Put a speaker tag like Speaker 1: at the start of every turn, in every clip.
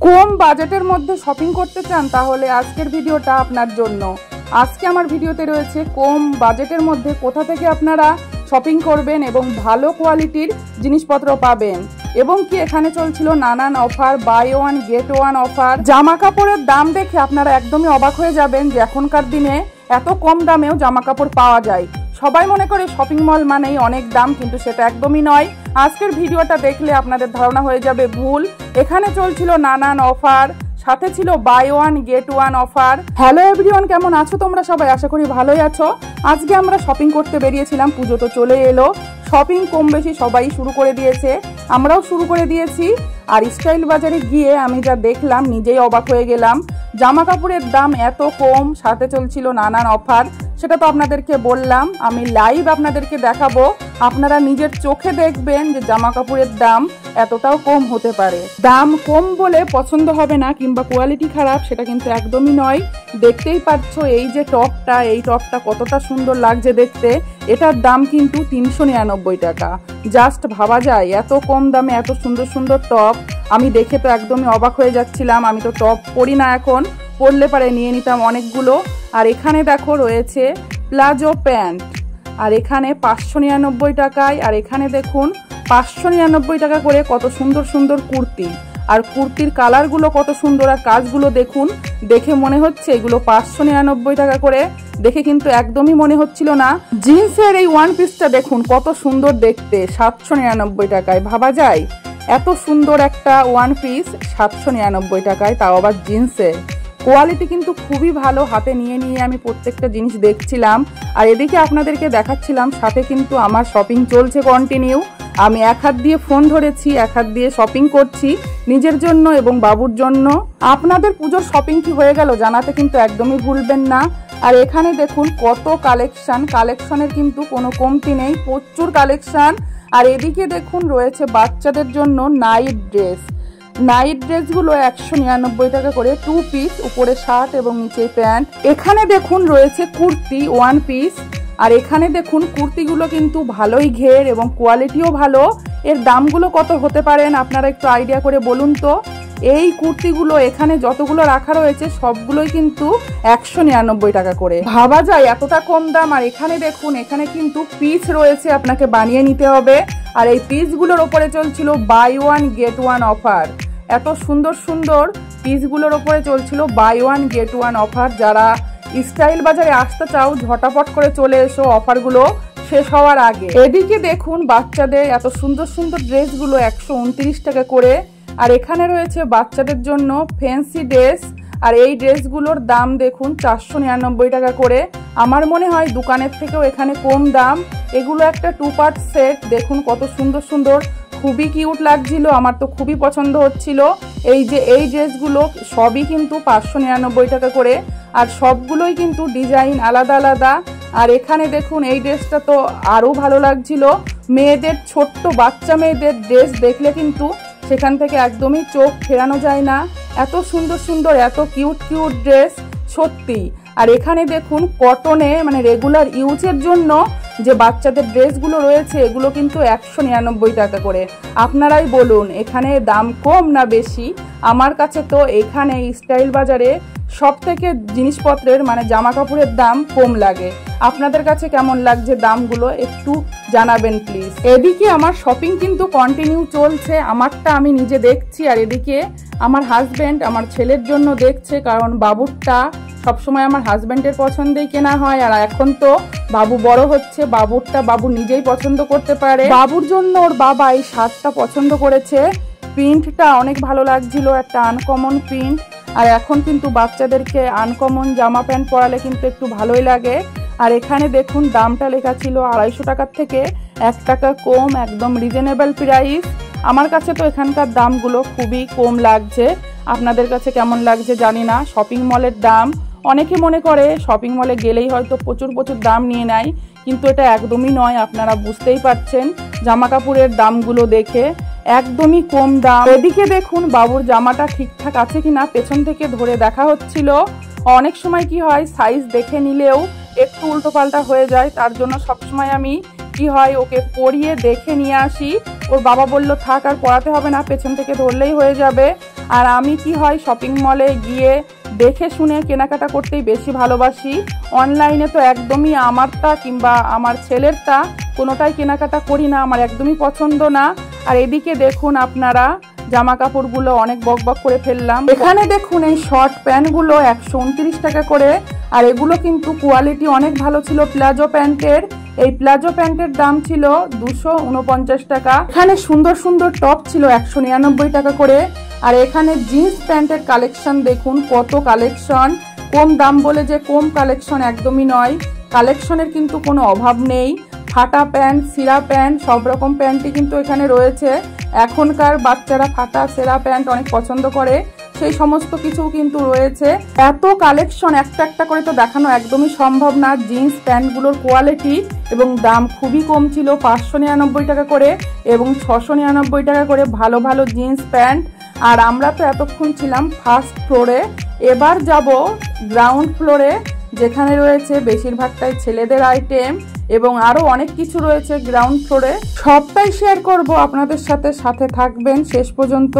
Speaker 1: কম বাজেটের মধ্যে শপিং করতে চান তাহলে আজকের ভিডিওটা আপনার জন্য। আজকে আমার ভিডিওতে রয়েছে কম বাজেটের মধ্যে কোথা থেকে আপনারা শপিং করবেন এবং ভালো কোয়ালিটির জিনিসপত্র পাবেন, এবং কি এখানে চলছিল নানান offer, buy one get one offer. জামা কাপড়ের দাম দেখে আপনারা একদমই অবাক হয়ে যাবেন যে এখনকার দিনে এত কম দামেও জামা কাপড় পাওয়া যায়। সবাই মনে করে শপিং মল মানেই অনেক দাম, কিন্তু সেটা একদমই নয়। আজকের ভিডিওটা দেখলে আপনাদের ধারণা হয়ে যাবে ভুল। এখানে চলছিল নানান অফার, সাথে ছিল buy one get one offer. Hello everyone, কেমন আছো তোমরা সবাই? আশা করি ভালোই আছো। আজকে আমরা শপিং করতে বেরিয়েছিলাম, পুজো তো চলে এলো, শপিং কম বেশি সবাই শুরু করে দিয়েছে, আমরাও শুরু করে দিয়েছি। আর স্টাইল বাজারে গিয়ে আমি যা দেখলাম নিজেই অবাক হয়ে গেলাম। জামা কাপড়ের দাম এত কম, সাথে চলছিল নানান অফার, সেটা তো আপনাদেরকে বললাম। আমি লাইভ আপনাদেরকে দেখাবো, আপনারা নিজের চোখে দেখবেন যে জামা কাপড়ের দাম এতটাও কম হতে পারে। দাম কম বলে পছন্দ হবে না কিংবা কোয়ালিটি খারাপ সেটা কিন্তু একদমই নয়। দেখতেই পাচ্ছ এই যে টপটা, এই টপটা কতটা সুন্দর লাগছে দেখতে। এটার দাম কিন্তু 399 টাকা। জাস্ট ভাবা যায় এত কম দামে এত সুন্দর সুন্দর টপ। আমি দেখে তো একদমই অবাক হয়ে যাচ্ছিলাম। আমি তো টপ পরি না, এখন পরলে পারে নিয়ে নিতাম অনেকগুলো। আর এখানে দেখো রয়েছে প্লাজো প্যান্ট, আর এখানে 599 টাকায়। আর এখানে দেখুন 599 টাকা করে কত সুন্দর সুন্দর কুর্তি, আর কুর্তির কালারগুলো কত সুন্দর, আর কাজগুলো দেখুন। দেখে মনে হচ্ছে এগুলো 599 টাকা করে, দেখে কিন্তু একদমই মনে হচ্ছিল না। জিন্সের এই ওয়ান পিসটা দেখুন কত সুন্দর দেখতে, 799 টাকায়। ভাবা যায় এত সুন্দর একটা ওয়ান পিস 799 টাকায়, তাও আবার জিন্সের। কোয়ালিটি কিন্তু খুবই ভালো। হাতে নিয়ে নিয়ে আমি প্রত্যেকটা জিনিস দেখছিলাম, আর এদিকে আপনাদেরকে দেখাচ্ছিলাম। সাথে কিন্তু আমার শপিং চলছে কন্টিনিউ। আমি এক হাত দিয়ে ফোন ধরেছি, এক হাত দিয়ে শপিং করছি নিজের জন্য এবং বাবুর জন্য। আপনাদের পুজোর শপিং কি হয়ে গেল জানাতে কিন্তু একদমই ভুলবেন না। আর এখানে দেখুন কত কালেকশন, কালেকশনের কিন্তু কোনো কমতি নেই, প্রচুর কালেকশন। আর এদিকে দেখুন রয়েছে বাচ্চাদের জন্য নাইট ড্রেস। নাইট ড্রেসগুলো 199 টাকা করে, 2 পিস, উপরে শার্ট এবং নিচে প্যান্ট। এখানে দেখুন রয়েছে কুর্তি ওয়ান পিস, আর এখানে দেখুন কুর্তিগুলো কিন্তু ভালোই ঘের এবং কোয়ালিটিও ভালো। এর দামগুলো কত হতে পারেন আপনারা একটু আইডিয়া করে বলুন তো। এই কুর্তিগুলো এখানে যতগুলো রাখা রয়েছে সবগুলোই কিন্তু 199 টাকা করে। ভাবা যায় এতটা কম দাম। আর এখানে দেখুন, এখানে কিন্তু পিস রয়েছে, আপনাকে বানিয়ে নিতে হবে। আর এই পিসগুলোর ওপরে চলছিল buy one get one offer. এত সুন্দর সুন্দর পিসগুলোর ওপরে চলছিল buy one get one offer. যারা স্টাইল বাজারে আসতে চাও ঝটাপট করে চলে এসো, অফারগুলো শেষ হওয়ার আগে। এদিকে দেখুন বাচ্চাদের এত সুন্দর সুন্দর ড্রেসগুলো 129 টাকা করে। আর এখানে রয়েছে বাচ্চাদের জন্য ফ্যান্সি ড্রেস, আর এই ড্রেসগুলোর দাম দেখুন 499 টাকা করে। আমার মনে হয় দোকানের থেকেও এখানে কম দাম। এগুলো একটা 2 পার্ট সেট, দেখুন কত সুন্দর সুন্দর, খুবই কিউট লাগছিল, আমার তো খুবই পছন্দ হচ্ছিল। এই যে এই ড্রেসগুলো সবই কিন্তু 599 টাকা করে, আর সবগুলোই কিন্তু ডিজাইন আলাদা আলাদা। আর এখানে দেখুন এই ড্রেসটা তো আরও ভালো লাগছিল। মেয়েদের, ছোট্ট বাচ্চা মেয়েদের ড্রেস দেখলে কিন্তু সেখান থেকে একদমই চোখ ফেরানো যায় না। এত সুন্দর সুন্দর, এত কিউট কিউট ড্রেস সত্যি। আর এখানে দেখুন কটনে, মানে রেগুলার ইউজের জন্য যে বাচ্চাদের ড্রেসগুলো রয়েছে এগুলো কিন্তু 199 টাকা করে। আপনারাই বলুন এখানে দাম কম না বেশি? আমার কাছে তো এখানে স্টাইল বাজারে সব থেকে জিনিসপত্রের, মানে জামা কাপড়ের দাম কম লাগে। আপনাদের কাছে কেমন লাগছে দামগুলো একটু জানাবেন প্লিজ। এদিকে আমার শপিং কিন্তু কন্টিনিউ চলছে, আমারটা আমি নিজে দেখছি, আর এদিকে আমার হাজব্যান্ড আমার ছেলের জন্য দেখছে, কারণ বাবুরটা সবসময় আমার হাজব্যান্ডের পছন্দেই কেনা হয়। আর এখন তো বাবু বড় হচ্ছে, বাবুরটা বাবু নিজেই পছন্দ করতে পারে। বাবুর জন্য ওর বাবা এই শার্টটা পছন্দ করেছে, প্রিন্টটা অনেক ভালো লাগছিল, একটা আনকমন প্রিন্ট। আর এখন কিন্তু বাচ্চাদেরকে আনকমন জামা প্যান্ট পরালে কিন্তু একটু ভালোই লাগে। আর এখানে দেখুন দামটা লেখা ছিল 250 টাকার থেকে 1 টাকা কম, একদম রিজনেবল প্রাইস। আমার কাছে তো এখানকার দামগুলো খুবই কম লাগছে। আপনাদের কাছে কেমন লাগছে জানি না। শপিং মলের দাম, অনেকে মনে করে শপিং মলে গেলেই হয়তো প্রচুর প্রচুর দাম নিয়ে নেয়, কিন্তু এটা একদমই নয়। আপনারা বুঝতেই পারছেন জামা কাপড়ের দামগুলো দেখে, একদমই কম দাম। এদিকে দেখুন বাবুর জামাটা ঠিকঠাক আছে কিনা পেছন থেকে ধরে দেখা হচ্ছিল। অনেক সময় কি হয়, সাইজ দেখে নিলেও একটু উল্টো পাল্টা হয়ে যায়, তার জন্য সবসময় আমি কি হয় ওকে পরিয়ে দেখে নিয়ে আসি। ওর বাবা বলল থাক আর পড়াতে হবে না, পেছন থেকে ধরলেই হয়ে যাবে। আর আমি কি হয় শপিং মলে গিয়ে দেখে শুনে কেনাকাটা করতেই বেশি ভালোবাসি। অনলাইনে তো একদমই আমারটা কিংবা আমার ছেলেরটা কোনোটাই কেনাকাটা করি না, আমার একদমই পছন্দ না। আর এদিকে দেখুন আপনারা জামা কাপড়গুলো অনেক বকবক করে ফেললাম। এখানে দেখুন এই শর্ট প্যান্টগুলো 129 টাকা করে, আর এগুলো কিন্তু কোয়ালিটি অনেক ভালো ছিল প্লাজো প্যান্টের। এই প্লাজো প্যান্টের দাম ছিল 249 টাকা। এখানে সুন্দর সুন্দর টপ ছিল 199 টাকা করে। আর এখানে জিন্স প্যান্টের কালেকশন দেখুন, কত কালেকশন। কম দাম বলে যে কম কালেকশন একদমই নয়, কালেকশনের কিন্তু কোনো অভাব নেই। ফাটা প্যান্ট, সিরা প্যান্ট, সব রকম প্যান্টই কিন্তু এখানে রয়েছে। এখনকার বাচ্চারা ফাটা সেরা প্যান্ট অনেক পছন্দ করে, সেই সমস্ত কিছু কিন্তু রয়েছে। এত কালেকশন একটা একটা করে তো দেখানো একদমই সম্ভব না। জিন্স প্যান্টগুলোর কোয়ালিটি এবং দাম খুবই কম ছিল, 599 টাকা করে এবং 699 টাকা করে ভালো ভালো জিন্স প্যান্ট। আর আমরা তো এতক্ষণ ছিলাম ফার্স্ট ফ্লোরে, এবার যাব গ্রাউন্ড ফ্লোরে, যেখানে রয়েছে বেশিরভাগটাই ছেলেদের আইটেম এবং আরো অনেক কিছু রয়েছে গ্রাউন্ড ফ্লোরে। সবটাই শেয়ার করব আপনাদের সাথে, সাথে থাকবেন শেষ পর্যন্ত।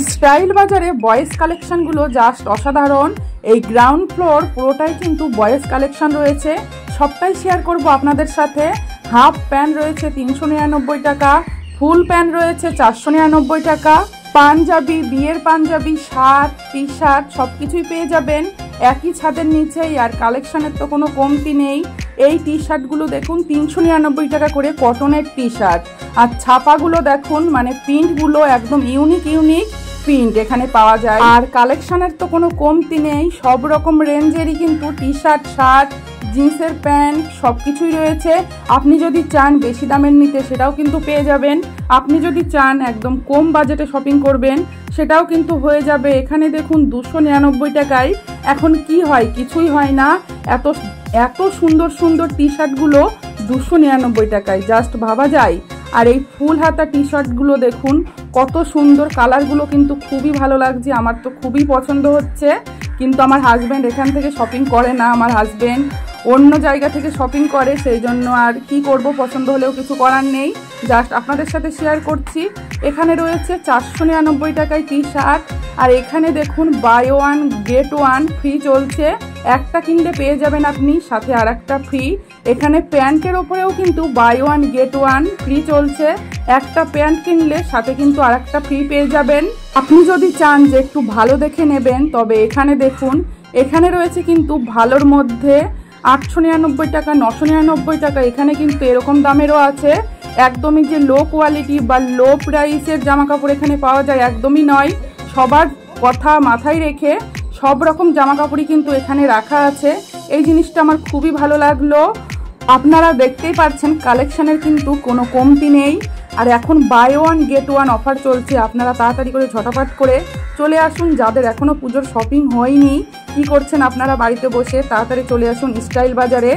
Speaker 1: স্টাইল বাজারে বয়েজ কালেকশনগুলো জাস্ট অসাধারণ। এই গ্রাউন্ড ফ্লোর পুরোটাই কিন্তু বয়েজ কালেকশন রয়েছে, সবটাই শেয়ার করব আপনাদের সাথে। হাফ প্যান্ট রয়েছে 399 টাকা, ফুল প্যান্ট রয়েছে 499 টাকা, পাঞ্জাবি, বিয়ের পাঞ্জাবি, শার্ট, টি শার্ট সবকিছুই পেয়ে যাবেন একই ছাদের নিচেই। আর কালেকশনের তো কোনো কমতি নেই। এই টি শার্টগুলো দেখুন 399 টাকা করে, কটনের টি শার্ট। আর ছাপাগুলো দেখুন, মানে প্রিন্টগুলো একদম ইউনিক ইউনিক প্রিন্ট এখানে পাওয়া যায়। আর কালেকশনের তো কোনো কমতি নেই, সব রকম রেঞ্জেরই কিন্তু টি শার্ট, শার্ট, জিন্সের প্যান্ট সবকিছুই রয়েছে। আপনি যদি চান বেশি দামের নিতে সেটাও কিন্তু পেয়ে যাবেন, আপনি যদি চান একদম কম বাজেটে শপিং করবেন সেটাও কিন্তু হয়ে যাবে। এখানে দেখুন 299 টাকায় এখন কি হয়, কিছুই হয় না। এত এত সুন্দর সুন্দর টি শার্টগুলো 299 টাকায়, জাস্ট ভাবা যায়। আর এই ফুল হাতা টি শার্টগুলো দেখুন কত সুন্দর, কালারগুলো কিন্তু খুবই ভালো লাগছে, আমার তো খুবই পছন্দ হচ্ছে। কিন্তু আমার হাজব্যান্ড এখান থেকে শপিং করে না, আমার হাজব্যান্ড অন্য জায়গা থেকে শপিং করে, সেই জন্য আর কি করব, পছন্দ হলেও কিছু করার নেই, জাস্ট আপনাদের সাথে শেয়ার করছি। এখানে রয়েছে 499 টাকায় টি শার্ট। আর এখানে দেখুন buy one get one free চলছে, একটা কিনলে পেয়ে যাবেন আপনি সাথে আর একটা ফ্রি। এখানে প্যান্টের ওপরেও কিন্তু buy one get one free চলছে, একটা প্যান্ট কিনলে সাথে কিন্তু আর একটা ফ্রি পেয়ে যাবেন। আপনি যদি চান যে একটু ভালো দেখে নেবেন, তবে এখানে দেখুন, এখানে রয়েছে কিন্তু ভালোর মধ্যে 899 টাকা, 999 টাকা। এখানে কিন্তু এরকম দামেরও আছে। একদমই যে লো কোয়ালিটি বা লো প্রাইসের জামা কাপড় এখানে পাওয়া যায় একদমই নয়। সবার কথা মাথায় রেখে সব রকম জামা কাপড়ই কিন্তু এখানে রাখা আছে, এই জিনিসটা আমার খুবই ভালো লাগলো। আপনারা দেখতেই পাচ্ছেন কালেকশনের কিন্তু কোনো কমতি নেই। আর এখন buy one get one offer চলছে, আপনারা তাড়াতাড়ি করে ঝটাফট করে চলে আসুন। যাদের এখনও পুজোর শপিং হয়নি, কি করছেন আপনারা বাড়িতে বসে, তাড়াতাড়ি চলে আসুন স্টাইল বাজারে।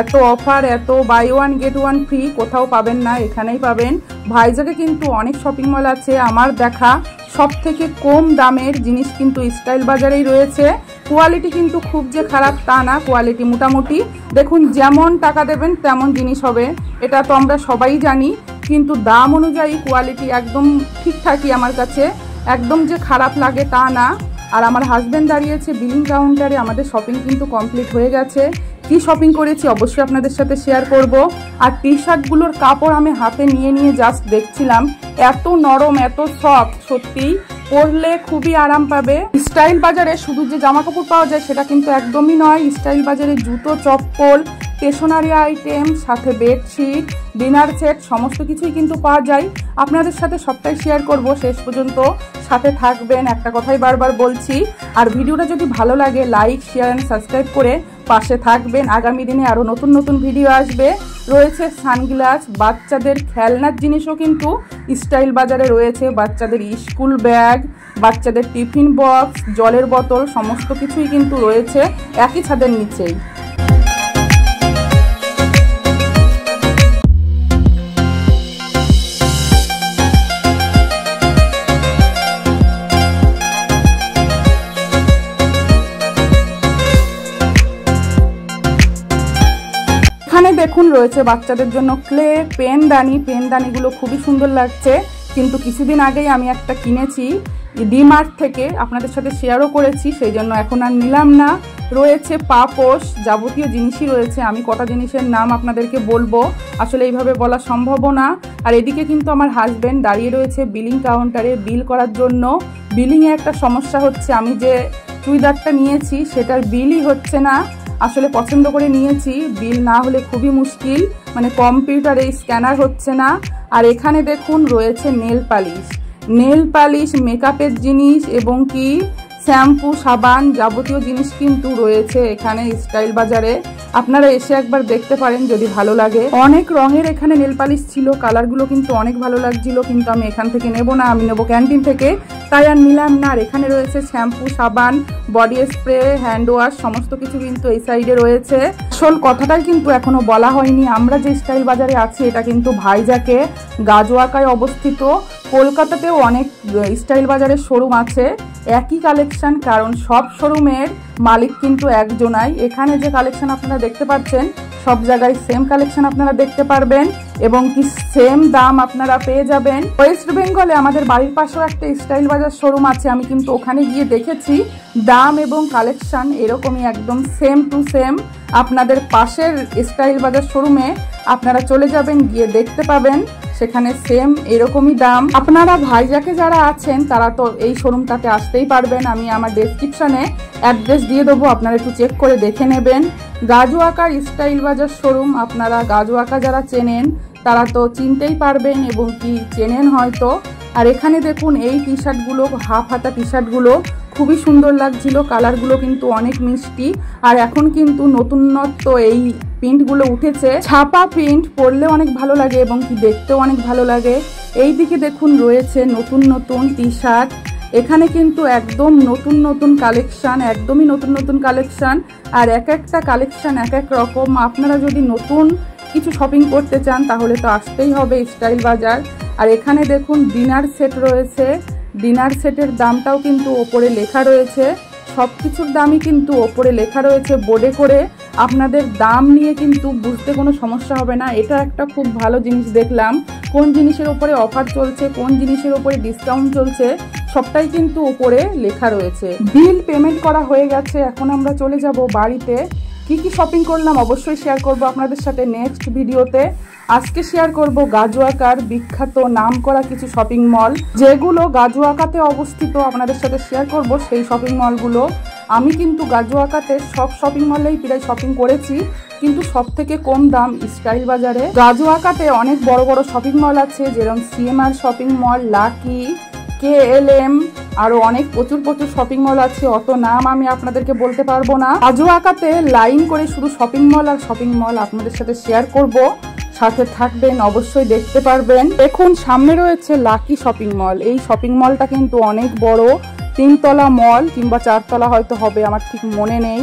Speaker 1: এত অফার, এত buy one get one free কোথাও পাবেন না, এখানেই পাবেন। ভাইজাগে কিন্তু অনেক শপিং মল আছে, আমার দেখা সব থেকে কম দামের জিনিস কিন্তু স্টাইল বাজারেই রয়েছে। কোয়ালিটি কিন্তু খুব যে খারাপ তা না, কোয়ালিটি মোটামুটি। দেখুন যেমন টাকা দেবেন তেমন জিনিস হবে, এটা তো আমরা সবাই জানি, কিন্তু দাম অনুযায়ী কোয়ালিটি একদম ঠিকঠাকই আমার কাছে, একদম যে খারাপ লাগে তা না। আর আমার হাজব্যান্ড দাঁড়িয়েছে বিলিং কাউন্টারে, আমাদের শপিং কিন্তু কমপ্লিট হয়ে গেছে। কি শপিং করেছি অবশ্যই আপনাদের সাথে শেয়ার করব। আর টি শার্টগুলোর কাপড় আমি হাতে নিয়ে নিয়ে জাস্ট দেখছিলাম, এত নরম, এত সফট, সত্যি পরলে খুবই আরাম পাবে। স্টাইল বাজারে শুধু যে জামা কাপড় পাওয়া যায় সেটা কিন্তু একদমই নয়, স্টাইল বাজারে জুতো, চপ্পল, স্টেশনারি আইটেম, সাথে বেডশিট, ডিনার সেট সমস্ত কিছুই কিন্তু পাওয়া যায়। আপনাদের সাথে সবটাই শেয়ার করব, শেষ পর্যন্ত সাথে থাকবেন, একটা কথাই বারবার বলছি। আর ভিডিওটা যদি ভালো লাগে লাইক, শেয়ার অ্যান্ড সাবস্ক্রাইব করে পাশে থাকবেন। আগামী দিনে আরও নতুন নতুন ভিডিও আসবে। রয়েছে সানগ্লাস, বাচ্চাদের খেলনার জিনিসও কিন্তু স্টাইল বাজারে রয়েছে, বাচ্চাদের স্কুল ব্যাগ, বাচ্চাদের টিফিন বক্স, জলের বোতল সমস্ত কিছুই কিন্তু রয়েছে একই ছাদের নিচেই। এখানে দেখুন রয়েছে বাচ্চাদের জন্য ক্লে, পেনদানি, পেনদানিগুলো খুবই সুন্দর লাগছে। কিন্তু কিছুদিন আগেই আমি একটা কিনেছি ডিমার্ট থেকে আপনাদের সাথে শেয়ারও করেছি, সেই জন্য এখন আর নিলাম না। রয়েছে পাপোশ, যাবতীয় জিনিসই রয়েছে। আমি কটা জিনিসের নাম আপনাদেরকে বলবো, আসলে এইভাবে বলা সম্ভবও না। আর এদিকে কিন্তু আমার হাজব্যান্ড দাঁড়িয়ে রয়েছে বিলিং কাউন্টারে বিল করার জন্য। বিলিংয়ে একটা সমস্যা হচ্ছে, আমি যে চুড়িদারটা নিয়েছি সেটার বিলই হচ্ছে না। আসলে পছন্দ করে নিয়েছি, বিল না হলে খুবই মুশকিল, মানে কম্পিউটারে স্ক্যানার হচ্ছে না। আর এখানে দেখুন রয়েছে নেল পালিশ, মেকআপের জিনিস এবং কি শ্যাম্পু, সাবান, যাবতীয় জিনিস কিন্তু রয়েছে এখানে স্টাইল বাজারে। আপনারা এসে একবার দেখতে পারেন যদি ভালো লাগে। অনেক রঙের এখানে নেল পালিশ ছিল, কালারগুলো কিন্তু অনেক ভালো লাগছিল, কিন্তু আমি এখান থেকে নেব না, আমি নেব ক্যান্টিন থেকে, তাই আর নিলাম না। আর এখানে রয়েছে শ্যাম্পু, সাবান, বডি স্প্রে, হ্যান্ড ওয়াশ, সমস্ত কিছু কিন্তু এই সাইডে রয়েছে। আসল কথাটাই কিন্তু এখনো বলা হয়নি, আমরা যে স্টাইল বাজারে আছি এটা কিন্তু ভাইজাকে গাজোয়াকায় অবস্থিত। কলকাতাতেও অনেক স্টাইল বাজারের শোরুম আছে, একই কালেকশন, কারণ সব শোরুমের মালিক কিন্তু একজনাই। এখানে যে কালেকশন আপনারা দেখতে পাচ্ছেন সব জায়গায় সেম কালেকশন আপনারা দেখতে পারবেন এবং কি সেম দাম আপনারা পেয়ে যাবেন। ওয়েস্ট বেঙ্গলে আমাদের বাড়ির পাশেও একটা স্টাইল বাজার শোরুম আছে, আমি কিন্তু ওখানে গিয়ে দেখেছি দাম এবং কালেকশন এরকমই একদম সেম টু সেম। আপনাদের পাশের স্টাইল বাজার শোরুমে আপনারা চলে যাবেন, গিয়ে দেখতে পাবেন সেখানে সেম এরকমই দাম। আপনারা ভাইজাকে যারা আছেন তারা তো এই শোরুমটাতে আসতেই পারবেন, আমি আমার ডেসক্রিপশনে অ্যাড্রেস দিয়ে দেবো, আপনারা একটু চেক করে দেখে নেবেন। গাজোয়াকার স্টাইল বাজার শোরুম, আপনারা গাজোয়াকা যারা চেনেন তারা তো চিনতেই পারবেন এবং কি চেনেন হয়তো। আর এখানে দেখুন এই টি শার্টগুলো, হাফ হাতা টি শার্টগুলো খুবই সুন্দর লাগছিল, কালারগুলো কিন্তু অনেক মিষ্টি। আর এখন কিন্তু নতুনত্ব এই প্রিন্টগুলো উঠেছে, ছাপা প্রিন্ট, পরলে অনেক ভালো লাগে এবং কি দেখতেও অনেক ভালো লাগে। এই দিকে দেখুন রয়েছে নতুন নতুন টি শার্ট, এখানে কিন্তু একদম নতুন কালেকশন, একদমই নতুন কালেকশন। আর এক একটা কালেকশন এক এক রকম। আপনারা যদি নতুন কিছু শপিং করতে চান তাহলে তো আসতেই হবে স্টাইল বাজার। আর এখানে দেখুন ডিনার সেট রয়েছে, ডিনার সেটের দামটাও কিন্তু ওপরে লেখা রয়েছে, সব কিছুর দামই কিন্তু ওপরে লেখা রয়েছে বোর্ডে করে। আপনাদের দাম নিয়ে কিন্তু বুঝতে কোনো সমস্যা হবে না, এটা একটা খুব ভালো জিনিস দেখলাম। কোন জিনিসের ওপরে অফার চলছে, কোন জিনিসের ওপরে ডিসকাউন্ট চলছে, সবটাই কিন্তু ওপরে লেখা রয়েছে। বিল পেমেন্ট করা হয়ে গেছে, এখন আমরা চলে যাব বাড়িতে। কি কি শপিং করলাম অবশ্যই শেয়ার করব আপনাদের সাথে নেক্সট ভিডিওতে। আজকে শেয়ার করব গাজোয়াকার বিখ্যাত নামকরা কিছু শপিং মল, যেগুলো গাজোয়াকাতে অবস্থিত, আপনাদের সাথে শেয়ার করব সেই শপিং মলগুলো। আমি কিন্তু গাজোয়াকাতে সব শপিং মলেই প্রায় শপিং করেছি, কিন্তু সব থেকে কম দাম স্টাইল বাজারে। গাজোয়াকাতে অনেক বড় বড় শপিং মল আছে, যেরকম সিএমআর শপিং মল, লাকি, KLM, আরো অনেক প্রচুর শপিং মল আছে, অত নাম আমি আপনাদেরকে বলতে পারবো না। গাজোয়াকাতে লাইন করে শুধু শপিং মল আর শপিং মল আপনাদের সাথে শেয়ার করব, সাথে থাকবেন, অবশ্যই দেখতে পারবেন। দেখুন সামনে রয়েছে লাকি শপিং মল, এই শপিং মলটা কিন্তু অনেক বড়, 3 তলা মল কিংবা 4 তলা হয়তো হবে, আমার ঠিক মনে নেই।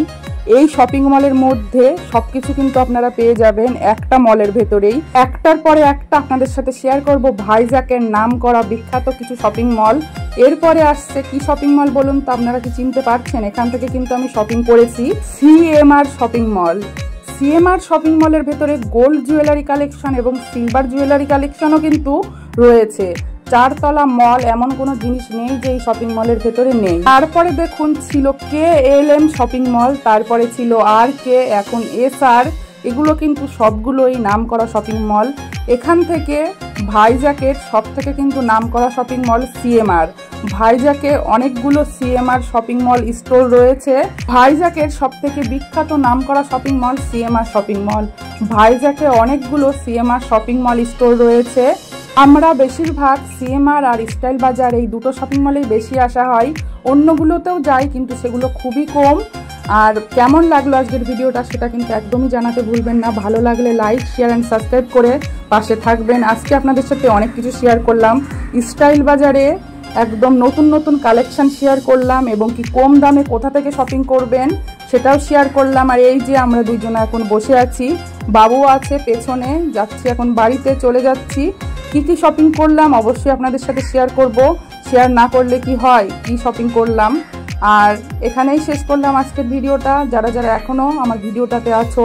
Speaker 1: এই শপিং মলের মধ্যে সবকিছু কিন্তু আপনারা পেয়ে যাবেন একটা মলের ভেতরেই, একটার পরে একটা আপনাদের সাথে শেয়ার করব ভাইজাকের নাম করা বিখ্যাত কিছু শপিং মল। এরপরে আসছে কি শপিং মল বলুন তো, আপনারা কি চিনতে পারছেন? এখান থেকে কিন্তু আমি শপিং করেছি, CMR shopping mall. CMR shopping মলের ভেতরে গোল্ড জুয়েলারি কালেকশন এবং সিলভার জুয়েলারি কালেকশনও কিন্তু রয়েছে। 4 তলা মল, এমন কোনো জিনিস নেই যে এই শপিং মলের ভেতরে নেই। তারপরে দেখুন ছিল KLM শপিং মল, তারপরে ছিল RK, এখন SR, এগুলো কিন্তু সবগুলোই নাম করা শপিং মল। এখান থেকে ভাইজাকের সব থেকে কিন্তু নাম করা শপিং মল সিএমআর। ভাইজাকে অনেকগুলো সিএমআর শপিং মল স্টোর রয়েছে। ভাইজাকের সব থেকে বিখ্যাত নাম করা shopping mall CMR shopping mall. ভাইজাকে অনেকগুলো সিএমআর শপিং মল স্টোর রয়েছে। আমরা বেশিরভাগ সিএমআর আর স্টাইল বাজার এই দুটো শপিং মলেই বেশি আসা হয়, অন্যগুলোতেও যাই কিন্তু সেগুলো খুবই কম। আর কেমন লাগলো আজকের ভিডিওটা সেটা কিন্তু একদমই জানাতে ভুলবেন না। ভালো লাগলে লাইক, শেয়ার অ্যান্ড সাবস্ক্রাইব করে পাশে থাকবেন। আজকে আপনাদের সাথে অনেক কিছু শেয়ার করলাম, স্টাইল বাজারে একদম নতুন কালেকশন শেয়ার করলাম এবং কি কম দামে কোথা থেকে শপিং করবেন সেটাও শেয়ার করলাম। আর এই যে আমরা দুইজনে এখন বসে আছি, বাবু আছে পেছনে, যাচ্ছি এখন বাড়িতে, চলে যাচ্ছি। কি শপিং করলাম অবশ্যই আপনাদের সাথে শেয়ার করব, শেয়ার না করলে কি হয়, কি শপিং করলাম। আর এখানেই শেষ করলাম আজকের ভিডিওটা। যারা যারা এখনও আমার ভিডিওটাতে আছো,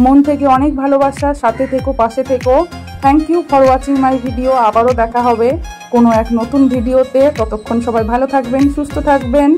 Speaker 1: মন থেকে অনেক ভালোবাসা, সাথে থেকো, পাশে থেকো। Thank you for watching my video. আবারও দেখা হবে। কোনো এক নতুন ভিডিওতে। ততক্ষণ সবাই ভালো থাকবেন, সুস্থ থাকবেন।